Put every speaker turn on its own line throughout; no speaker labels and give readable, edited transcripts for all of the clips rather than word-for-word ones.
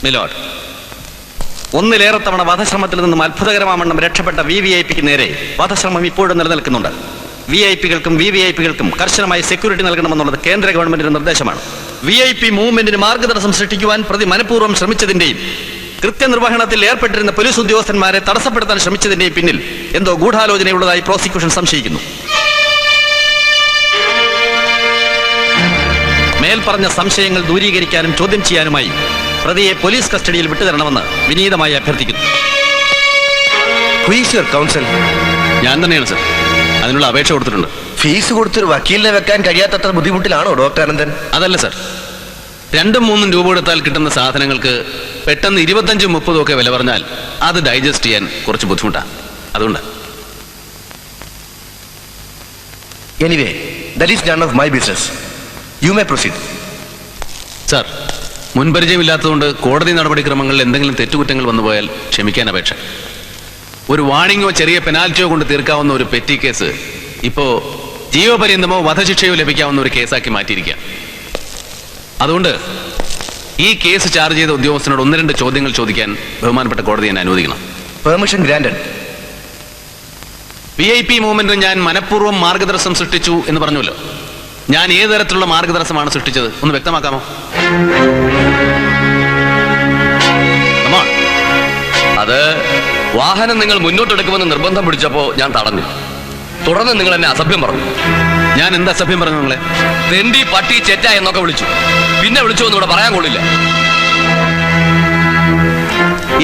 Milord, ഒന്നിലേറെ തവണ വധശ്രമത്തിൽ നിന്നും അത്ഭുതകരമാവണ്ണം രക്ഷപ്പെട്ട VVIPക്ക് നേരെ വധശ്രമം ഇപ്പോഴും നിലനിൽക്കുന്നുണ്ട്. VIPകൾക്കും VVIPകൾക്കും കർശനമായി സെക്യൂരിറ്റി നൽകണമെന്നുള്ളത് കേന്ദ്ര ഗവൺമെന്റിന്റെ നിർദ്ദേശമാണ്. VIP മൂവ്മെന്റിന് മാർഗതടസ്സം സൃഷ്ടിക്കുവാൻ പ്രതി മനഃപൂർവ്വം ശ്രമിച്ചതിന്റെയും കൃത്യനിർവഹണത്തിൽ ഏർപ്പെട്ടിരുന്ന പോലീസ് ഉദ്യോഗസ്ഥന്മാരെ തടസ്സപ്പെടുത്താൻ ശ്രമിച്ചതിന്റെയും പിന്നിൽ എന്തോ ഗൂഢാലോചനയുള്ളതായി പ്രോസിക്യൂഷൻ സംശയിക്കുന്നു. മേൽപ്പറഞ്ഞ സംശയങ്ങൾ ദൂരീകരിക്കാനും ചോദ്യം ചെയ്യാനുമായി പ്രതിയെ പോലീസ് കസ്റ്റഡിയിൽ വിട്ടുതരണമെന്ന് വിനീതമായി അഭ്യർത്ഥിക്കുന്നു. ഞാൻ തന്നെയാണ് സർ. അതിനുള്ള അപേക്ഷ കൊടുത്തിട്ടുണ്ട്.
ഫീസ് കൊടുത്തൊരു വക്കീലിനെ വെക്കാൻ കഴിയാത്തത്ര ബുദ്ധിമുട്ടിലാണോ ഡോക്ടർ അനന്തൻ?
അതല്ല സർ, 2-3 രൂപ കൊടുത്താൽ കിട്ടുന്ന സാധനങ്ങൾക്ക് പെട്ടെന്ന് 25-30 ഒക്കെ വില പറഞ്ഞാൽ അത് ഡൈജസ്റ്റ് ചെയ്യാൻ കുറച്ച് ബുദ്ധിമുട്ടാണ്. അതുകൊണ്ട്
anyway, that is none of my business. You may proceed.
Sir, മുൻപരിചയമില്ലാത്തതുകൊണ്ട് കോടതി നടപടിക്രമങ്ങളിൽ എന്തെങ്കിലും തെറ്റുകുറ്റങ്ങൾ വന്നുപോയാൽ ക്ഷമിക്കാൻ അപേക്ഷ. ഒരു വാണിംഗോ ചെറിയ പെനാൽറ്റിയോ കൊണ്ട് തീർക്കാവുന്ന ഒരു പെറ്റി കേസ് ഇപ്പോ ജീവപര്യന്തമോ വധശിക്ഷയോ ലഭിക്കാവുന്ന ഒരു കേസാക്കി മാറ്റിയിരിക്കുക. അതുകൊണ്ട് ഈ കേസ് ചാർജ് ചെയ്ത ഉദ്യോഗസ്ഥനോട് 1-2 ചോദ്യങ്ങൾ ചോദിക്കാൻ ബഹുമാനപ്പെട്ട കോടതി എന്നെ അനുവദിക്കണം.
Permission granted.
VIP മൂവ്മെന്റിന് ഞാൻ മനഃപൂർവ്വം മാർഗതടസ്സം സൃഷ്ടിച്ചു എന്ന് പറഞ്ഞല്ലോ. ഞാൻ ഏത് തരത്തിലുള്ള മാർഗതടസ്സമാണ് സൃഷ്ടിച്ചത് ഒന്ന് വ്യക്തമാക്കാമോ?
അത് വാഹനം നിങ്ങൾ മുന്നോട്ടെടുക്കുമെന്ന് നിർബന്ധം പിടിച്ചപ്പോ ഞാൻ തടഞ്ഞു. തുടർന്ന് നിങ്ങൾ എന്നെ അസഭ്യം പറഞ്ഞു.
ഞാൻ എന്ത് അസഭ്യം പറഞ്ഞു നിങ്ങളെ?
തെണ്ടി, പട്ടി, ചെറ്റ എന്നൊക്കെ വിളിച്ചു. പിന്നെ വിളിച്ചു എന്ന് ഇവിടെ പറയാൻ കൊള്ളില്ല.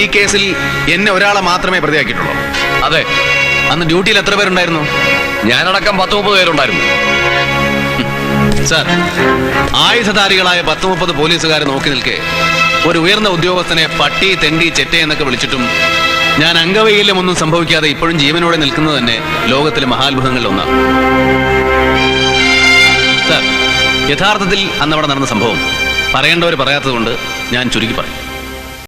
ഈ കേസിൽ എന്നെ ഒരാളെ മാത്രമേ പ്രതിയാക്കിയിട്ടുള്ളൂ.
അതെ.
അന്ന് ഡ്യൂട്ടിയിൽ എത്ര പേരുണ്ടായിരുന്നു?
ഞാനടക്കം 10-30 പേരുണ്ടായിരുന്നു.
സാർ, ആയുധധാരികളായ 10-30 പോലീസുകാരെ നോക്കി നിൽക്കെ ഒരു ഉയർന്ന ഉദ്യോഗസ്ഥനെ പട്ടി, തെണ്ടി, ചെറ്റ എന്നൊക്കെ വിളിച്ചിട്ടും ഞാൻ അംഗവൈകല്യമൊന്നും സംഭവിക്കാതെ ഇപ്പോഴും ജീവനോടെ നിൽക്കുന്നത് തന്നെ ലോകത്തിലെ മഹാത്ഭുതങ്ങളിൽ ഒന്നാണ്. സാർ, യഥാർത്ഥത്തിൽ അന്നവിടെ നടന്ന സംഭവം പറയേണ്ടവർ പറയാത്തതുകൊണ്ട് ഞാൻ ചുരുക്കി പറയും.